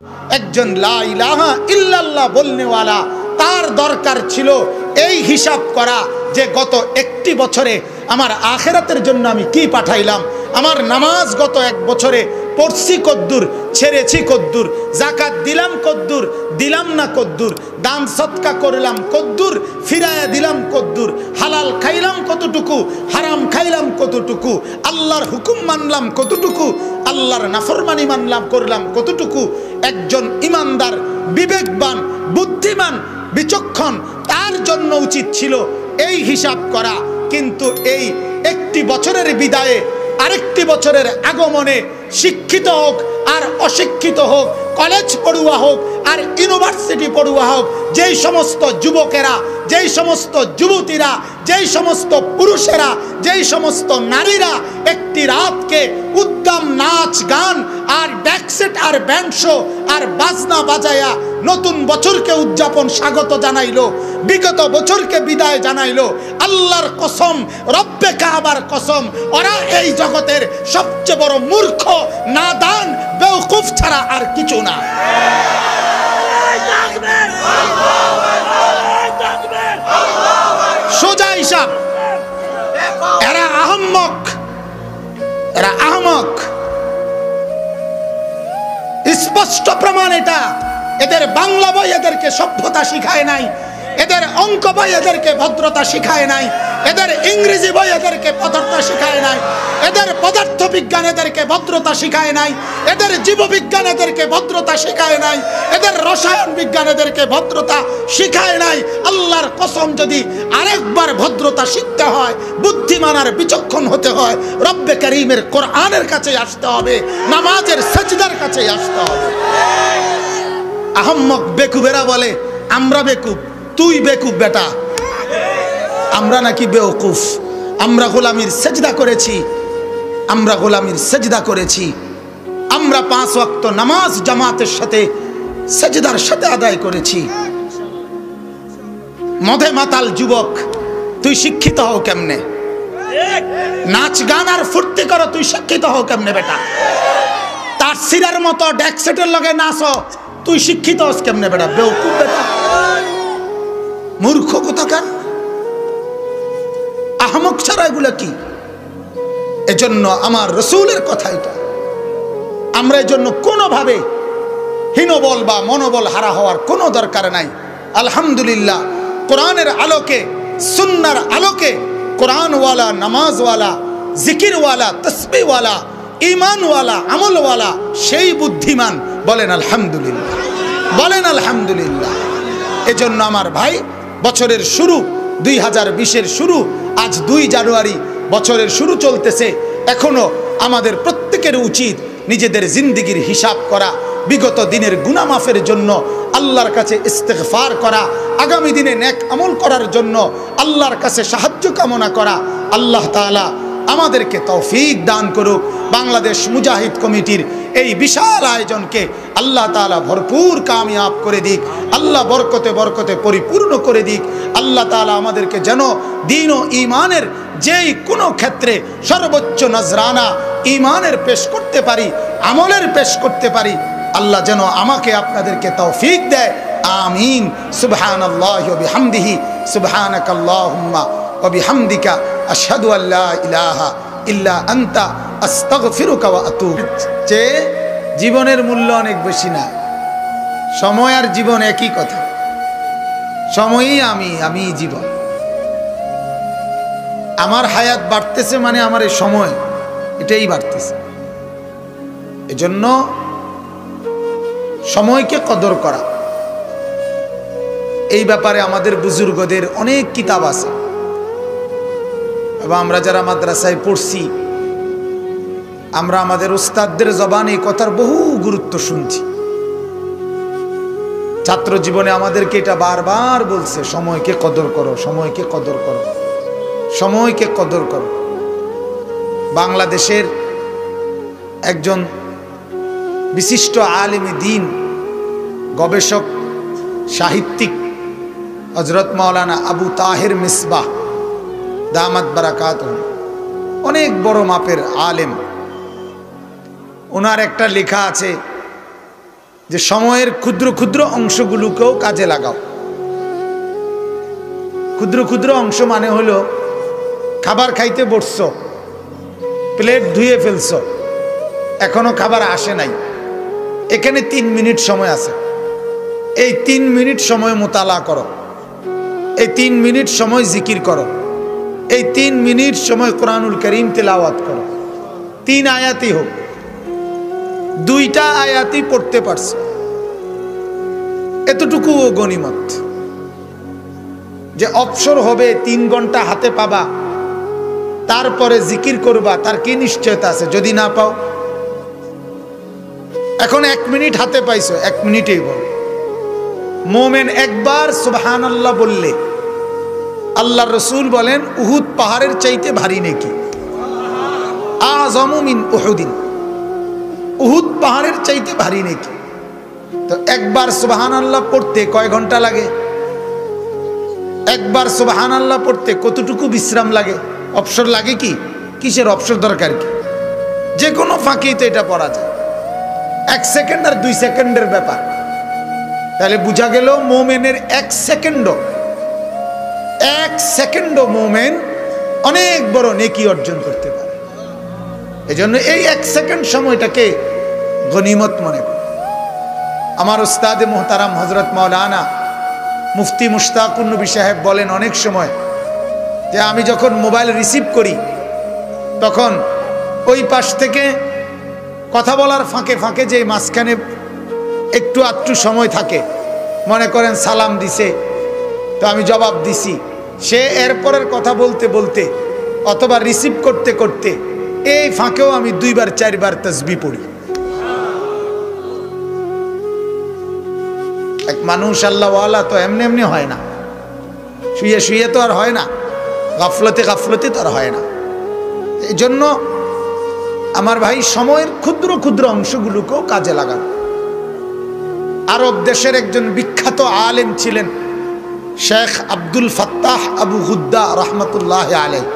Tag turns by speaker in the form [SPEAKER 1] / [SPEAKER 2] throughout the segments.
[SPEAKER 1] একজন লা ইলাহা ইল্লাল্লাহ বলনেওয়ালা, তার দরকার ছিল এই হিসাব করা যে গত একটি বছরে আমার আখিরাতের জন্য আমি কি পাঠাইলাম, আমার নামাজ গত এক বছরে পড়ছি কদ্দুর, ছেড়েছি কদ্দুর, জাকাত দিলাম কদ্দুর, দিলাম না কদ্দুর, দান সদকা করলাম কদ্দুর, ফিরায়া দিলাম কদ্দুর, হালাল খাইলাম কতটুকু, হারাম খাইলাম কতটুকু, আল্লাহর হুকুম মানলাম কতটুকু, আল্লাহর নাফরমানি মানলাম করলাম কতটুকু। একজন ইমানদার, বিবেকবান, বুদ্ধিমান, বিচক্ষণ তার জন্য উচিত ছিল এই হিসাব করা। কিন্তু এই একটি বছরের বিদায়ে আরেকটি বছরের আগমনে শিক্ষিত হোক আর অশিক্ষিত হোক, কলেজ পড়ুয়া হোক আর ইউনিভার্সিটি পড়ুয়া হোক, যেই সমস্ত যুবকেরা, যেই সমস্ত যুবতীরা, যেই সমস্ত পুরুষেরা, যেই সমস্ত নারীরা একটি রাতকে উদ্দাম নাচ গান আর ব্যাকসেট আর ব্যান্ড শো আর বাজনা বাজায়া নতুন বছরকে উদযাপন স্বাগত জানাইলো, বিগত বছরকে বিদায় জানাইলো, আল্লাহর কসম, রব্বে কাবার কসম, ওরা এই জগতের সবচেয়ে বড় মূর্খ, নাদান, বেওকুফ ছাড়া আর কিছু না। সোজা হিসাব, এরা আহম্মক, এরা আহমক। স্পষ্ট প্রমাণ এটা। এদের বাংলা বই এদেরকে সভ্যতা শিখায় নাই, এদের অঙ্ক বই এদেরকে ভদ্রতা শিখায় নাই, এদের ইংরেজি বই এদেরকে ভদ্রতা শিখায় নাই, এদের পদার্থ বিজ্ঞান এদেরকে ভদ্রতা শিখায় নাই, এদের জীববিজ্ঞান এদেরকে ভদ্রতা শিখায় নাই, এদের রসায়ন বিজ্ঞান এদেরকে ভদ্রতা শিখায় নাই। আল্লাহর কসম, যদি আরেকবার ভদ্রতা শিখতে হয়, বুদ্ধিমান আর বিচক্ষণ হতে হয়, রব্বে কারীমের কোরআনের কাছে আসতে হবে, নামাজের সাজদার কাছে আসতে হবে। আহম্মক বেকুবেরা বলে আমরা বেকুব, তুই বেকুব বেটা, আমরা নাকি বেওকুফ। আমরা গোলামির সেজদা করেছি, আমরা গোলামির সেজদা করেছি, আমরা 5 ওয়াক্ত নামাজ জামাতের সাথে সেজদার সাথে আদায় করেছি। মদে মাতাল যুবক, তুই শিক্ষিত হও কেমনে? নাচ গান আর ফুর্তি করো, তুই শিক্ষিত হও কেমনে বেটা? তার সিরার মতো ডেকসেটের লগে নাচো, তুই শিক্ষিত হস কেমনে বেটা? বেওকুফ বেটা, মূর্খ কোথাকার, আহমক ছাড়া এগুলা কি? এজন্য আমার রসুলের কথা এটা। আমরা এজন্য কোনোভাবে হীনবল বা মনোবল হারা হওয়ার কোনো দরকার নাই। আলহামদুলিল্লাহ, কোরআনের আলোকে, সুন্নাহর আলোকে, কোরআনওয়ালা, নামাজওয়ালা, জিকিরওয়ালা, তসবিহওয়ালা, ঈমানওয়ালা, আমলওয়ালা সেই বুদ্ধিমান। বলেন আলহামদুলিল্লাহ, বলেন আলহামদুলিল্লাহ। এজন্য আমার ভাই, বছরের শুরু 2020-এর শুরু, আজ 2 জানুয়ারি, বছরের শুরু চলতেছে। এখনো আমাদের প্রত্যেকের উচিত নিজেদের জিন্দেগির হিসাব করা, বিগত দিনের গুনাহ মাফের জন্য আল্লাহর কাছে ইস্তেগফার করা, আগামী দিনে নেক আমল করার জন্য আল্লাহর কাছে সাহায্য কামনা করা। আল্লাহ তাআলা আমাদেরকে তৌফিক দান করুক। বাংলাদেশ মুজাহিদ কমিটির এই বিশাল আয়োজনকে আল্লাহ তাআলা ভরপুর কামিয়াব করে দিক, আল্লাহ বরকতে বরকতে পরিপূর্ণ করে দিক। আল্লাহ তাআলা আমাদেরকে যেন দ্বীন ও ঈমানের যেই কোনো ক্ষেত্রে সর্বোচ্চ নজরানা ঈমানের পেশ করতে পারি, আমলের পেশ করতে পারি, আল্লাহ যেন আমাকে আপনাদেরকে তৌফিক দেয়। আমিন। সুবহানাল্লাহি ওয়া বিহামদিহি, সুবহানাকাল্লাহুম্মা ওয়া বিহামদিকা, আশহাদু আল্লা ইলাহা ইল্লা আনতা, আস্তাগফিরুকা ওয়া আতুবু। যে জীবনের মূল্য অনেক বেশি না, সময় আর জীবন একই কথা। সময়ই আমি, আমি জীবন। আমার হায়াত বাড়তেছে মানে আমার এই সময় এটাই বাড়তেছে। এজন্য সময়কে কদর করা, এই ব্যাপারে আমাদের বুজুর্গদের অনেক কিতাব আছে। এবং আমরা যারা মাদ্রাসায় পড়ছি, আমরা আমাদের উস্তাদদের জবানে এই কথার বহু গুরুত্ব শুনছি। ছাত্র জীবনে আমাদেরকে এটা বারবার বলছে, সময়কে কদর করো, সময়কে কদর করো, সময়কে কদর করো। বাংলাদেশের একজন বিশিষ্ট আলেমে দ্বীন, গবেষক, সাহিত্যিক হযরত মাওলানা আবু তাহের মিসবাহ দামাত বারাকাতুহু, অনেক বড় মাপের আলেম। ওনার একটা লেখা আছে, যে সময়ের ক্ষুদ্র ক্ষুদ্র অংশগুলোকেও কাজে লাগাও। ক্ষুদ্র ক্ষুদ্র অংশ মানে হলো খাবার খাইতে বসছো, প্লেট ধুয়ে ফেলছো, এখনো খাবার আসে নাই, এখানে 3 মিনিট সময় আছে। এই 3 মিনিট সময় মোতালা করো, এই 3 মিনিট সময় জিকির করো, এই 3 মিনিট সময় কোরআনুল কারীম তেলাওয়াত করো। 3 আয়াতই হোক, 2টা আয়াতই পড়তে পারছো, এতটুকুও গনিমত। যে অবসর হবে 3 ঘন্টা হাতে পাবা, তারপরে জিকির করবা, তার কি নিশ্চয়তা আছে? যদি না পাও, এখন 1 মিনিট হাতে পাইছো, 1 মিনিটেই বল। মোমেন একবার সুবহানাল্লাহ বললে আল্লাহ রসুল বলেন উহুদ পাহাড়ের চাইতে ভারী নেকি। আযমু মিন উহুদিন, উহুদ পাহাড়ের চাইতে ভারী নেকি। তো একবার সুবহানাল্লাহ পড়তে কয় ঘন্টা লাগে? একবার সুবহানাল্লাহ পড়তে কতটুকু বিশ্রাম লাগে? অবসর লাগে কি? কিসের অবসর দরকার কি? যে কোনো ফাঁকেই তো এটা পড়া যায়। 1 সেকেন্ড আর 2 সেকেন্ডের ব্যাপার। তাহলে বোঝা গেল মোমেনের 1 সেকেন্ডও মোমেন অনেক বড় নেকি অর্জন করতে পারে। এজন্য এই 1 সেকেন্ড সময়টাকে গনিমত মনে করে। আমার উস্তাদে মোহতারাম হযরত মাওলানা মুফতি মুশতাকুন নবী সাহেব বলেন অনেক সময় যে আমি যখন মোবাইল রিসিভ করি তখন ওই পাশ থেকে কথা বলার ফাঁকে ফাঁকে যে মাঝখানে একটু আধটু সময় থাকে, মনে করেন সালাম দিছে তো আমি জবাব দিছি, সে এরপরের কথা বলতে বলতে অথবা রিসিভ করতে করতে এই ফাঁকেও আমি 2বার 4বার তাসবিহ পড়ি। এক মানুষ আল্লাহওয়ালা তো এমনি এমনি হয় না, শুয়ে শুয়ে তো আর হয় না, গাফলতে গাফলতে তো আর হয় না। এই জন্য আমার ভাই সময়ের ক্ষুদ্র ক্ষুদ্র অংশগুলোকেও কাজে লাগান। আরব দেশের একজন বিখ্যাত আলেম ছিলেন শেখ আব্দুল ফাত্তাহ আবু গুদ্দা রহমতুল্লাহ আলাইহি।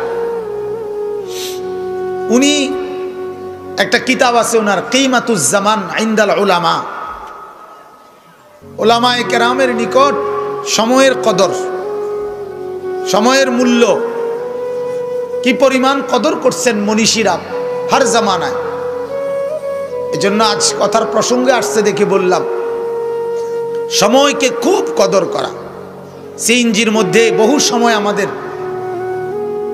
[SPEAKER 1] উনি একটা কিতাব আছে ওনার, কিমাতুজ জামান ইনদাল উলামা। উলামায়ে কেরামের নিকট সময়ের কদর, সময়ের মূল্য কি পরিমাণ কদর করছেন মনীষীরা হার জামানায়। এজন্য আজ কথার প্রসঙ্গে আসছে দেখে বললাম, সময়কে খুব কদর করা। সিএনজির মধ্যে বহু সময় আমাদের,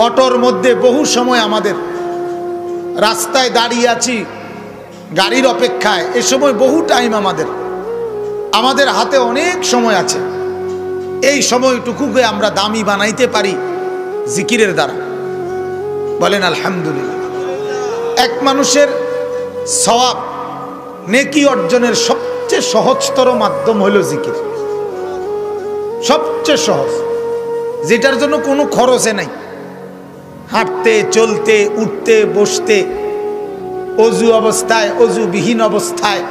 [SPEAKER 1] অটোর মধ্যে বহু সময় আমাদের, রাস্তায় দাঁড়িয়ে আছি গাড়ির অপেক্ষায়, এ সময় বহু টাইম আমাদের হাতে অনেক সময় আছে। এই সময়টুকুকে আমরা দামি বানাইতে পারি জিকিরের দ্বারা। বলেন আলহামদুলিল্লাহ। এক মানুষের সওয়াব নেকি অর্জনের সবচেয়ে সহজতর মাধ্যম হলো জিকির। সবচেয়ে সহজ, যেটার জন্য কোনো খরচে নাই। হাঁটতে চলতে উঠতে বসতে, অজু অবস্থায় অজুবিহীন অবস্থায়,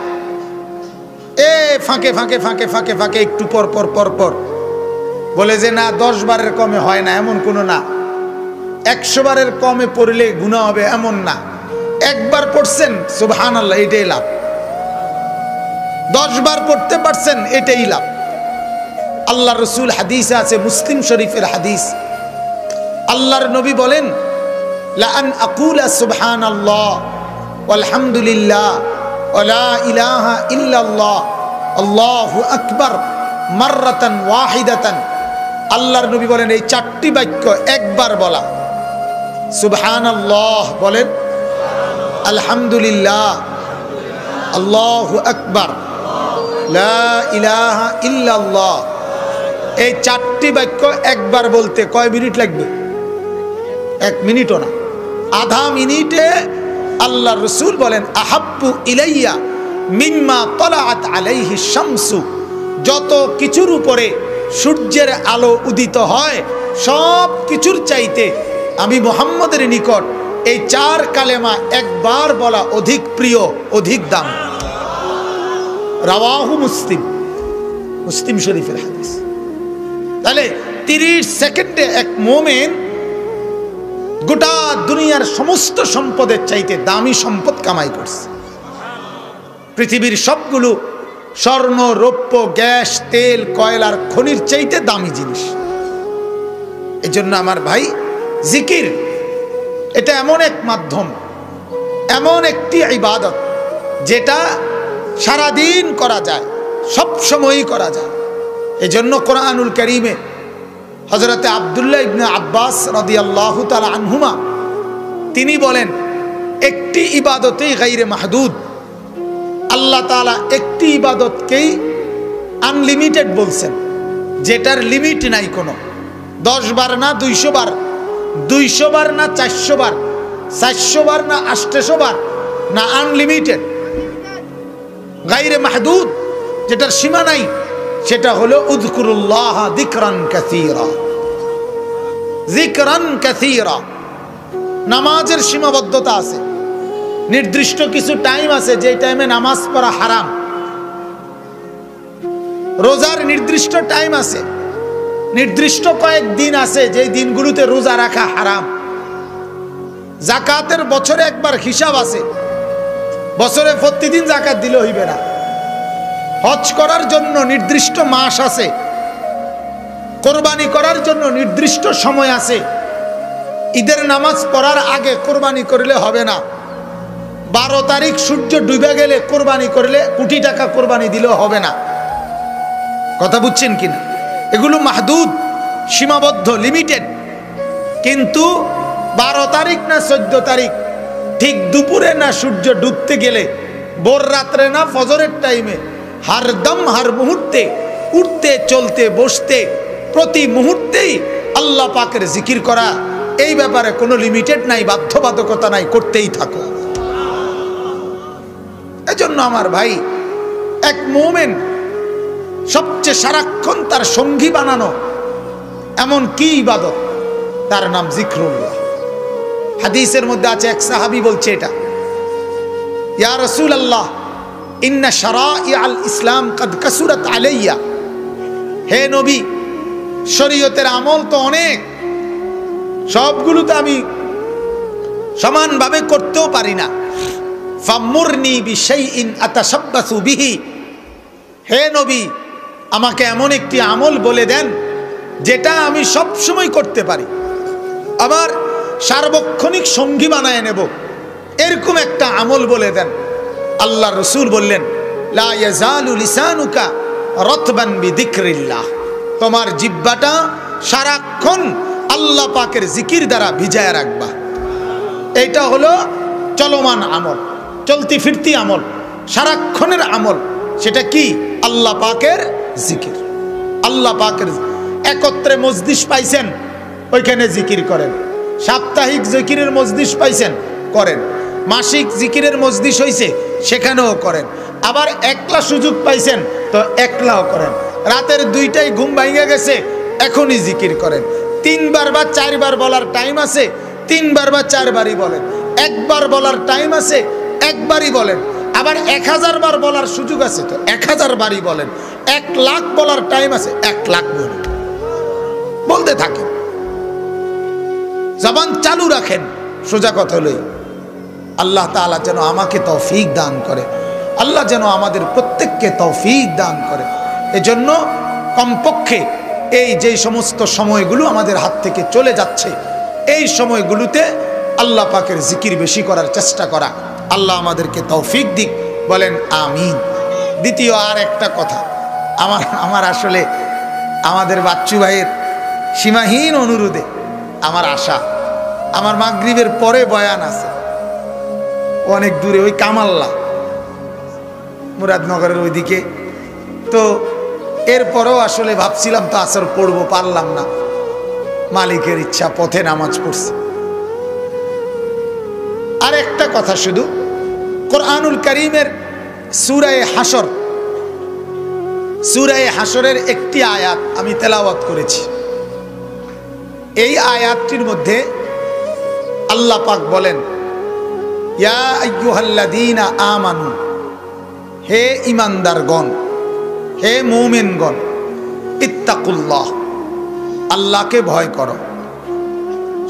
[SPEAKER 1] ফাঁকে ফাঁকে ফাঁকে ফাঁকে ফাঁকে একটু পর পর পর পর বলে যে না 10 বারের কমে হয় না এমন কোনো না, 100 বারের কমে পড়লে গুনাহ হবে এমন না। একবার পড়ছেন সুবহানাল্লাহ, এটাই লাভ। 10 বার পড়তে পারছেন, এটাই লাভ। আল্লাহ রসুল হাদিসে আছে, মুসলিম শরীফের হাদিস, আল্লাহর নবী বলেন লা আন আকুলা সুবহানাল্লাহ ওয়ালহামদুলিল্লাহ ওয়ালা ইলাহা ইল্লাল্লাহ আল্লাহু আকবার মাররাতান ওয়াহিদাতান। আল্লাহর নবী বলেন এই 4টি বাক্য একবার বলা, সুবহানাল্লাহ বলেন, আলহামদুলিল্লাহ, আল্লাহু আকবার, লা ইলাহা ইল্লাল্লাহ, এই 4টি বাক্য একবার বলতে কয় মিনিট লাগবে? 1 মিনিটও না, আধা মিনিটে আল্লাহ রসুল বলেন আহাব্বু ইলাইয়া মিম্মা তলাআত আলাইহি শামসু। যত কিছুর উপরে সূর্যের আলো উদিত হয় সব কিছুর চাইতে আমি মুহাম্মদের নিকট এই 4 কালেমা একবার বলা অধিক প্রিয়, অধিক দাম। রাওয়াহু মুসলিম, মুসলিম শরীফের হাদিস। তাহলে 30 সেকেন্ডে এক মোমেন গোটা দুনিয়ার সমস্ত সম্পদের চাইতে দামি সম্পদ কামাই করছে। পৃথিবীর সবগুলো স্বর্ণ, রৌপ্য, গ্যাস, তেল, কয়লার খনির চাইতে দামি জিনিস। এজন্য আমার ভাই, জিকির এটা এমন এক মাধ্যম, এমন একটি ইবাদত যেটা সারাদিন করা যায়, সব সময়ই করা যায়। এজন্য কোরআনুল কারীমে হযরতে আব্দুল্লাহ ইবনে আব্বাস রাদিয়াল্লাহু তাআলা আনহুমা তিনি বলেন, একটি ইবাদতেই গায়রে মাহদুদ, আল্লাহ তাআলা একটি ইবাদতকেই আনলিমিটেড বলছেন, যেটার লিমিট নাই কোনো। 10 বার না 200 বার, 200 বার না 400 বার, 400 বার না 800 বার, না আনলিমিটেড। গায়রে মাহদুদ, যেটার সীমা নাই, সেটা হলো উযকুরুল্লাহ যিকরান কাসীরা, যিকরান কাসীরা। নামাজের সীমাবদ্ধতা আছে, নির্দিষ্ট কিছু টাইম আছে যে টাইমে নামাজ পড়া হারাম। রোজার নির্দিষ্ট টাইম আছে, নির্দিষ্ট কয়েক দিন আছে যে দিনগুলোতে রোজা রাখা হারাম। যাকাতের বছরে একবার হিসাব আছে, বছরে প্রতিদিন যাকাত দিলে হইবে না। হজ করার জন্য নির্দিষ্ট মাস আছে, কোরবানি করার জন্য নির্দিষ্ট সময় আছে। ঈদের নামাজ পড়ার আগে কোরবানি করলে হবে না। 12 তারিখ সূর্য ডুবে গেলে কোরবানি করলে কোটি টাকা কোরবানি দিলেও হবে না। কথা বুঝছেন কিনা? এগুলো মাহদুদ, সীমাবদ্ধ, লিমিটেড। কিন্তু 12 তারিখ না 14 তারিখ, ঠিক দুপুরে না সূর্য ডুবতে গেলে, ভোর রাত্রে না ফজরের টাইমে, হারদম হার মুহূর্তে উঠতে চলতে বসতে প্রতি মুহূর্তেই আল্লাহ পাকের জিকির করা, এই ব্যাপারে কোনো লিমিটেড নাই, বাধ্যবাধকতা নাই, করতেই থাকো। এজন্য আমার ভাই, এক মুমিন সবচেয়ে সারাক্ষণ তার সঙ্গী বানানো এমন কি ইবাদত, তার নাম জিক্রুল্লাহ। হাদিসের মধ্যে আছে, এক সাহাবী বলছে এটা, ইয়া রাসূলুল্লাহ ইন্না শারাইআল ইসলাম কদ কাসুরাত আলাইয়া, হে নবী, শরীয়তের আমল তো অনেক, সবগুলো তো আমি সমানভাবে করতেও পারি না। ফামুরনি বিশাইইন আতাশাব্বাসু বিহি, হে নবী, আমাকে এমন একটি আমল বলে দেন যেটা আমি সব সময় করতে পারি, আবার সার্বক্ষণিক সঙ্গী বানায় নেব, এরকম একটা আমল বলে দেন। আল্লাহ রাসূল বললেন, লা ইয়াজালু লিসানুকা রাতবান বিযিকরিল্লাহ, তোমার জিহ্বাটা সারাক্ষণ আল্লাহ পাকের জিকির দ্বারা ভিজায় রাখবা। এইটা হলো চলমান আমল, চলতি ফিরতি আমল, সারাক্ষণের আমল। সেটা কি? আল্লাহ পাকের জিকির। আল্লাহ পাকের একত্রে মজলিস পাইছেন, ওইখানে জিকির করেন। সাপ্তাহিক জিকিরের মজলিস পাইছেন, করেন। মাসিক জিকিরের মজলিস হইছে, সেখানেও করেন। আবার একলা সুযোগ পাইছেন তো একলাও করেন। রাতের 2টায় ঘুম ভাঙে গেছে, এখনই জিকির করেন। 3 বার বা 4 বার বলার টাইম আছে, 3 বার বা 4 বারই বলেন। 1 বার বলার টাইম আছে, 1 বারই বলেন। আবার 1000 বার বলার সুযোগ আছে তো 1000 বারই বলেন। 1 লাখ বলার টাইম আছে, 1 লাখ বলেন। বলতে থাকেন, জবান চালু রাখেন। সোজা কথা হলোই, আল্লাহ তাআলা যেন আমাকে তৌফিক দান করে, আল্লাহ যেন আমাদের প্রত্যেককে তৌফিক দান করে। এজন্য কমপক্ষে এই যে সমস্ত সময়গুলো আমাদের হাত থেকে চলে যাচ্ছে, এই সময়গুলোতে আল্লাহ পাকের জিকির বেশি করার চেষ্টা করা। আল্লাহ আমাদেরকে তৌফিক দিক, বলেন আমিন। দ্বিতীয় আর একটা কথা, আমার আসলে আমাদের বাচ্চু ভাইয়ের সীমাহীন অনুরোধে আমার আশা, আমার মাগরিবের পরে বয়ান আছে অনেক দূরে, ওই কামাল্লা মুরাদনগরের ওইদিকে। তো এরপরেও আসলে ভাবছিলাম তো আসর পড়বো, পারলাম না, মালিকের ইচ্ছা, পথে নামাজ পড়ছি। আর একটা কথা, শুধু কোরআনুল কারীমের সূরা হাশর, সূরা হাশরের একটি আয়াত আমি তেলাওয়াত করেছি। এই আয়াতটির মধ্যে আল্লাহ পাক বলেন, ইয়া আইয়ুহাল্লাযীনা আমানু, হে ঈমানদারগণ, হে মুমিনগণ, ইত্তাকুল্লাহ, আল্লাহকে ভয় করো।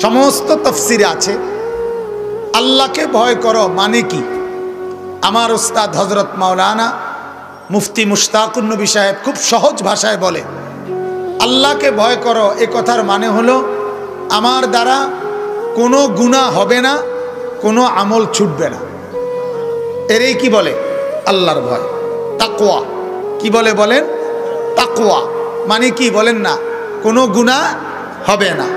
[SPEAKER 1] সমস্ত তাফসীরে আছে আল্লাহকে ভয় করো মানে কি। আমার উস্তাদ হযরত মাওলানা মুফতি মুশতাকুন নবী সাহেব খুব সহজ ভাষায় বলে, আল্লাহকে ভয় করো এ কথার মানে হলো আমার দ্বারা কোনো গুনাহ হবে না, কোনো আমল ছুটবে না। এরই কি বলে? আল্লাহর ভয়, তাকওয়া। কি বলে বলেন? তাকওয়া মানে কি বলেন না? কোনো গুনাহ হবে না।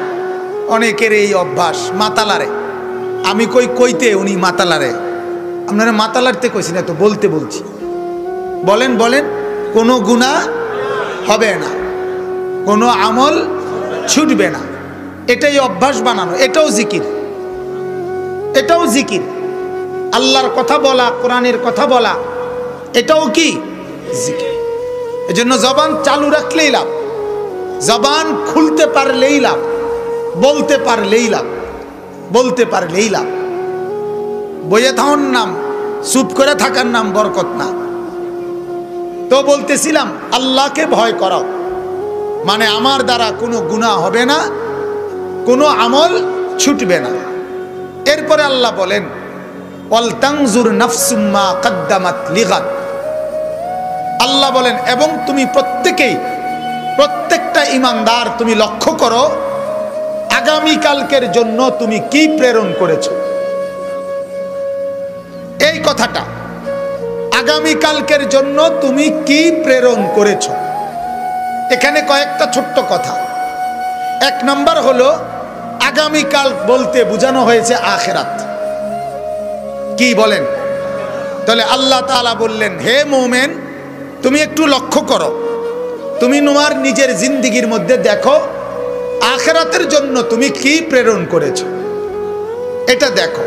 [SPEAKER 1] অনেকের এই অভ্যাস, মাতালারে আমি কইতে উনি মাতালারে, আপনারা মাতালারতে কইছি না তো, বলতে বলছি, বলেন বলেন, কোনো গুনাহ হবে না, কোনো আমল ছুটবে না। এটাই অভ্যাস বানানো, এটাও জিকির, এটাও জিকির। আল্লাহর কথা বলা, কোরআনের কথা বলা, এটাও কি জিকির। এজন্য জবান চালু রাখলেই লাভ, জবান খুলতে পারলেই লাভ, বলতে পারলেই লাভ, বলতে পারলেই লাভ। বইয়ে থাকার নাম, চুপ করে থাকার নাম বরকত না। তো বলতেছিলাম আল্লাহকে ভয় করো মানে আমার দ্বারা কোনো গুনাহ হবে না, কোনো আমল ছুটবে না। এরপরে আল্লাহ বলেন ওয়াল তানজুর নাফসুম মা কদ্দামাত লিগাদ। আল্লাহ বলেন এবং তুমি প্রত্যেকেই, প্রত্যেকটা ঈমানদার তুমি লক্ষ্য করো আগামী কালকের জন্য তুমি কি প্রেরণ করেছো। এই কথাটা, আগামী কালকের জন্য তুমি কি প্রেরণ করেছো, এখানে কয়েকটা ছোট্ট কথা। এক নাম্বার হলো আগামীকাল বলতে বোঝানো হয়েছে আখিরাত। কি বলেন? তাহলে আল্লাহ তাআলা বললেন হে মুমিন তুমি একটু লক্ষ্য করো, তুমি তোমার নিজের জিন্দেগির মধ্যে দেখো আখিরাতের জন্য তুমি কি প্রেরণ করেছো, এটা দেখো।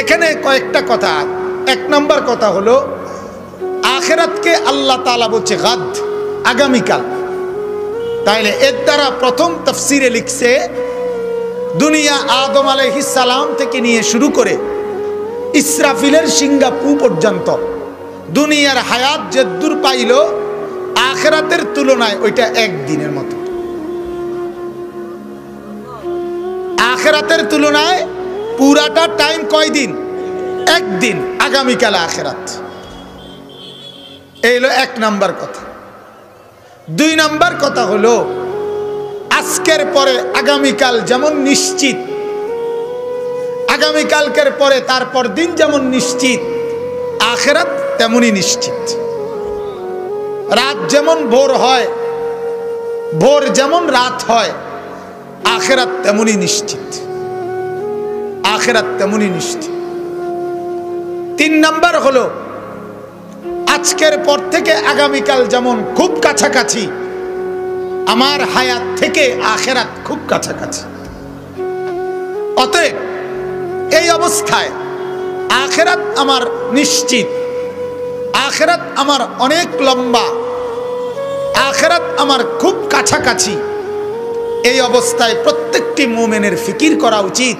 [SPEAKER 1] এখানে কয়েকটা কথা। এক নাম্বার কথা হলো আখিরাতকে আল্লাহ তাআলা বলছে গাদ, আগামীকাল। তাইলে এর দ্বারা প্রথম তাফসিরে লিখছে দুনিয়া আদম আলাইহিস সালাম থেকে নিয়ে শুরু করে ইসরাফিলের সিঙ্গাপু পর্যন্ত দুনিয়ার হায়াত যে দূর পাইল আখিরাতের তুলনায় ওইটা একদিনের মতো। আখিরাতের তুলনায় পুরাটা টাইম কয়দিন? একদিন। আগামীকাল আখিরাত। এই হলো এক নাম্বার কথা। দুই নাম্বার কথা হলো আজকের পরে আগামীকাল যেমন নিশ্চিত, আগামীকালকের পরে তারপর দিন যেমন নিশ্চিত, আখিরাত তেমনই নিশ্চিত। রাত যেমন ভোর হয়, ভোর যেমন রাত হয়, আখিরাত তেমনই নিশ্চিত, আখিরাত তেমনই নিশ্চিত। তিন নাম্বার হলো আজকের পর থেকে আগামীকাল যেমন খুব কাছাকাছি, আমার হায়াত থেকে আখিরাত খুব কাছাকাছি। অতএব এই অবস্থায় আখিরাত আমার নিশ্চিত, আখিরাত আমার অনেক লম্বা, আখিরাত আমার খুব কাছাকাছি। এই অবস্থায় প্রত্যেকটি মুমিনের ফিকির করা উচিত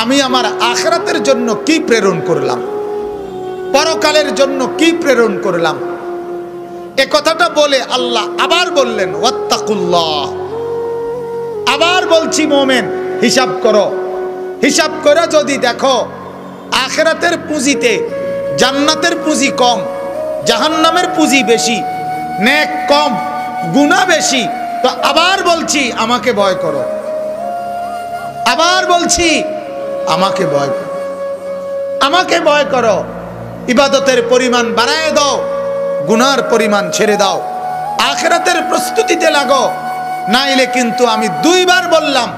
[SPEAKER 1] আমি আমার আখিরাতের জন্য কি প্রেরণ করলাম, পরকালের জন্য কি প্রেরণ করলাম। এ কথাটা বলে আল্লাহ আবার বললেন ওয়াত্তাকুল্লাহ। আবার বলছি মুমিন হিসাব করো, হিসাব করে যদি দেখো আখিরাতের পুঁজিতে জান্নাতের পুঁজি কম, জাহান্নামের পুঁজি বেশি, নেক কম, গুনাহ বেশি, তো আবার বলছি আমাকে ভয় করো, আবার বলছি আমাকে ভয় করো, আমাকে ভয় করো। ইবাদতের পরিমাণ বাড়ায় দাও, গুনার পরিমাণ ছেড়ে দাও, আখিরাতের প্রস্তুতিতে লাগো। নাইলে কিন্তু আমি দুইবার বললাম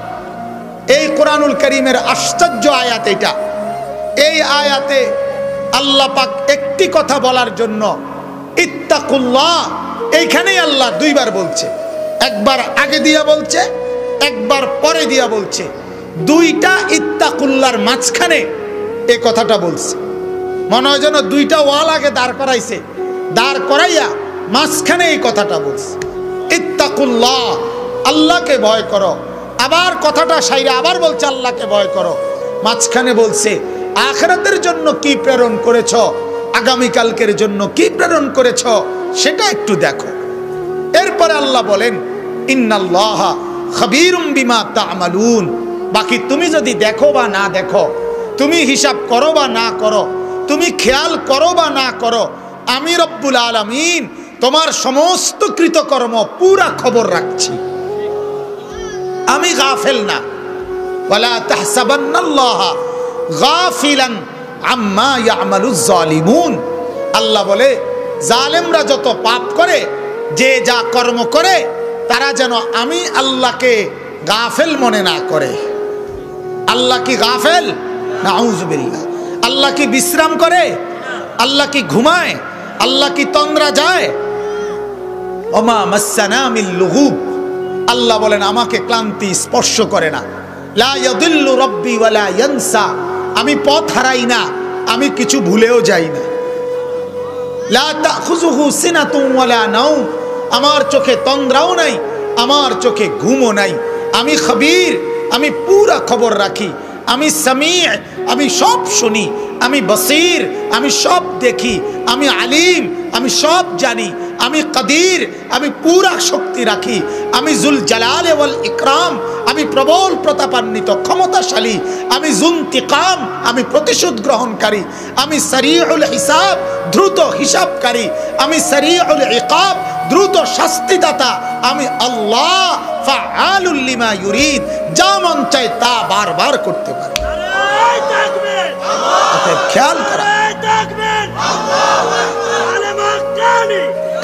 [SPEAKER 1] এই কোরআনুল কারীমের আশ্চর্য আয়াত এটা। এই আয়াতে আল্লাহ পাক একটি কথা বলার জন্য ইত্তাকুল্লাহ এইখানেই আল্লাহ দুইবার বলছে, একবার আগে দিয়া বলছে, একবার পরে দিয়া বলছে। দুইটা ইত্তাকুল্লাহর মাঝখানে এই কথাটা বলছে। মনে হয় যেন দুইটা ওয়াল আগে দাঁড় করাইছে, দাঁড় করাইয়া মাঝখানে এই কথাটা বলছে ইত্তাকুল্লাহ, আল্লাহকে ভয় করো। আবার কথাটা সাইরা আবার বলছে আল্লাহকে ভয় করো। মাঝখানে বলছে আখিরাতের জন্য কি প্রেরণ করেছ, আগামীকালকের জন্য কি প্রেরণ করেছ সেটা একটু দেখো। এরপরে আল্লাহ বলেন ইন্নাল্লাহা খাবীরুম বিমা তা'মালুন। বাকি তুমি যদি দেখো বা না দেখো, তুমি হিসাব করো বা না করো, তুমি খেয়াল করো বা না করো, আমি রব্বুল আলামিন তোমার সমস্ত কৃতকর্ম পুরা খবর রাখছি, আমি গাফেল না। ওয়ালা তাহসাবান্নাল্লাহা গাফিলান আম্মা ইয়ামালুজ জালিমুন। আল্লাহ বলে জালেমরা যত পাপ করে, যে যা কর্ম করে, তারা যেন আমি আল্লাহকে গাফেল মনে না করে। আল্লাহ কি গাফেল? নাউজুবিল্লাহ। আল্লাহ কি বিশ্রাম করে? আল্লাহ কি ঘুমায়? আল্লাহ কি তন্দ্রা যায়? ওমা মাসসানা মিন লুগুব। আল্লাহ বলেন আমাকে ক্লান্তি স্পর্শ করে না। লা ইয়াদিল্লু রাব্বি ওয়ালা ইয়ানসা। আমি পথ হারাই না, আমি কিছু ভুলেও যাই না। লা তাখুযুহু সিনাতুন ওয়ালা নাওম। আমার চোখে তন্দ্রাও নাই, আমার চোখে ঘুমও নাই। আমি খবীর, আমি পুরা খবর রাখি। আমি সামিዕ, আমি সব শুনি। আমি বসীর, আমি সব দেখি। আমি আলিম, আমি সব জানি। আমি কদির, আমি পুরা শক্তি রাখি। আমি জুল জালাল ওয়াল ইকরাম, আমি প্রবল প্রতাপান্বিত ক্ষমতাশালী। আমি জুনতিকাম, আমি প্রতিশোধ গ্রহণকারী। আমি সারিউল হিসাব, দ্রুত হিসাবকারী। আমি সারিউল ইকাব, দ্রুত শাস্তিদাতা। আমি আল্লাহ ফাআলুল লিমা ইউরিদ, যা মন চায় তা বারবার করতে পারি। খেয়াল করা,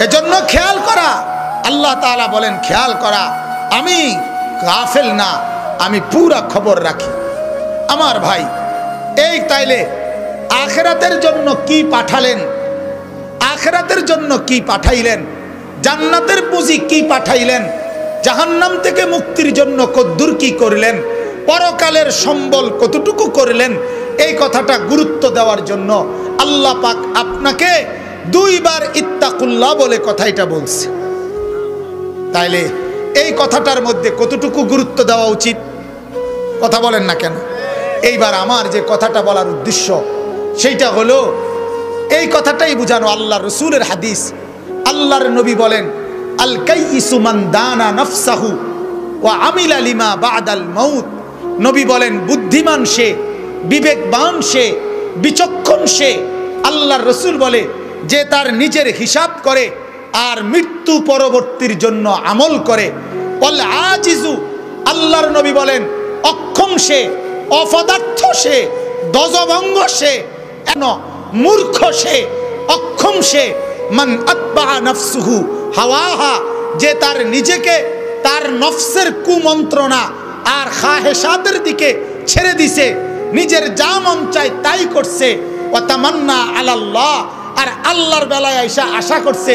[SPEAKER 1] এজন্য খেয়াল করা। আল্লাহ তাআলা বলেন খেয়াল করা, আমি গাফেল না, আমি পুরা খবর রাখি। আমার ভাই, এই তাইলে আখিরাতের জন্য কি পাঠালেন, আখিরাতের জন্য কি পাঠাইলেন, জান্নাতের পুঁজি কি পাঠাইলেন, জাহান্নাম থেকে মুক্তির জন্য কদ্দুর কি করলেন, পরকালের সম্বল কতটুকু করলেন, এই কথাটা গুরুত্ব দেওয়ার জন্য আল্লাহ পাক আপনাকে দুইবার ইত্তাকুল্লাহ বলে কথাটা বলছে। তাইলে এই কথাটার মধ্যে কতটুকু গুরুত্ব দেওয়া উচিত? কথা বলেন না কেন? এইবার আমার যে কথাটা বলার উদ্দেশ্য সেইটা হলো এই কথাটাই বুঝানো। আল্লাহ রসুলের হাদিস, আল্লাহর নবী বলেন আল কাইয়িসু মান দানা নাফসাহু ওয়া আমিলা লিমা বাদাল মাউত। নবী বলেন বুদ্ধিমান সে, বিবেকবান সে, বিচক্ষণ সে। আল্লাহর রসুল বলে যে তার নিজের হিসাব করে আর মৃত্যু পরবর্তীর জন্য আমল করে। ওয়াল আজিজু, আল্লাহর নবী বলেন অক্ষম সে, অপদার্থ সে, দজভঙ্গ সে, মূর্খ সে, অক্ষম সে। মান আতবা নাফসুহু হাওয়াহা, যে তার নিজেকে তার নফসের কুমন্ত্রণা আর খাহেসাতের দিকে ছেড়ে দিছে, নিজের যা মন চায় তাই করছে। ওয়া তামান্না আলাল্লাহ, আর আল্লাহর বেলায় আইসা আশা করছে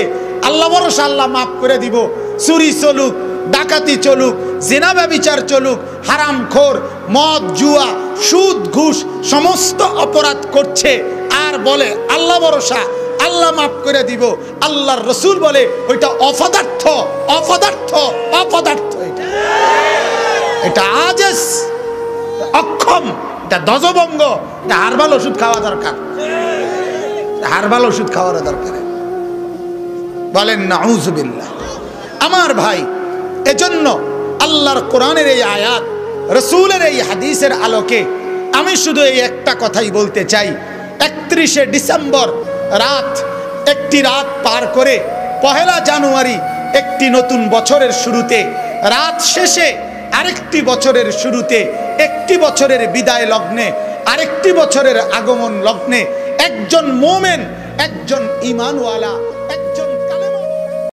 [SPEAKER 1] আল্লাহ ভরসা, আল্লাহ মাফ করে দিব। চুরি চলুক, ডাকাতি চলুক, জিনা ব্যভিচার চলুক, হারামখোর, মদ জুয়া, সুদ ঘুষ সমস্ত অপরাধ করছে আর বলে আল্লাহ ভরসা, আল্লাহ মাফ করে দিব। আল্লাহর রসুল বলে ওইটা অপদার্থ, অপদার্থ, অপদার্থ। এটা আজেস, অক্ষম, এটা দজভঙ্গ, এটা হারবাল ওষুধ খাওয়া দরকার, হারবাল ওষুধ খাওয়ার দরকার। বলেন নাউজুবিল্লাহ। আমার ভাই, এজন্য আল্লাহর কোরআনের এই আয়াত, রসুলের এই হাদিসের আলোকে আমি শুধু এই একটা কথাই বলতে চাই। 31শে ডিসেম্বর রাত, একটি রাত পার করে 1 জানুয়ারি একটি নতুন বছরের শুরুতে, রাত শেষে আরেকটি বছরের শুরুতে, একটি বছরের বিদায় লগ্নে আরেকটি বছরের আগমন লগ্নে একজন মোমেন, একজন ঈমানওয়ালা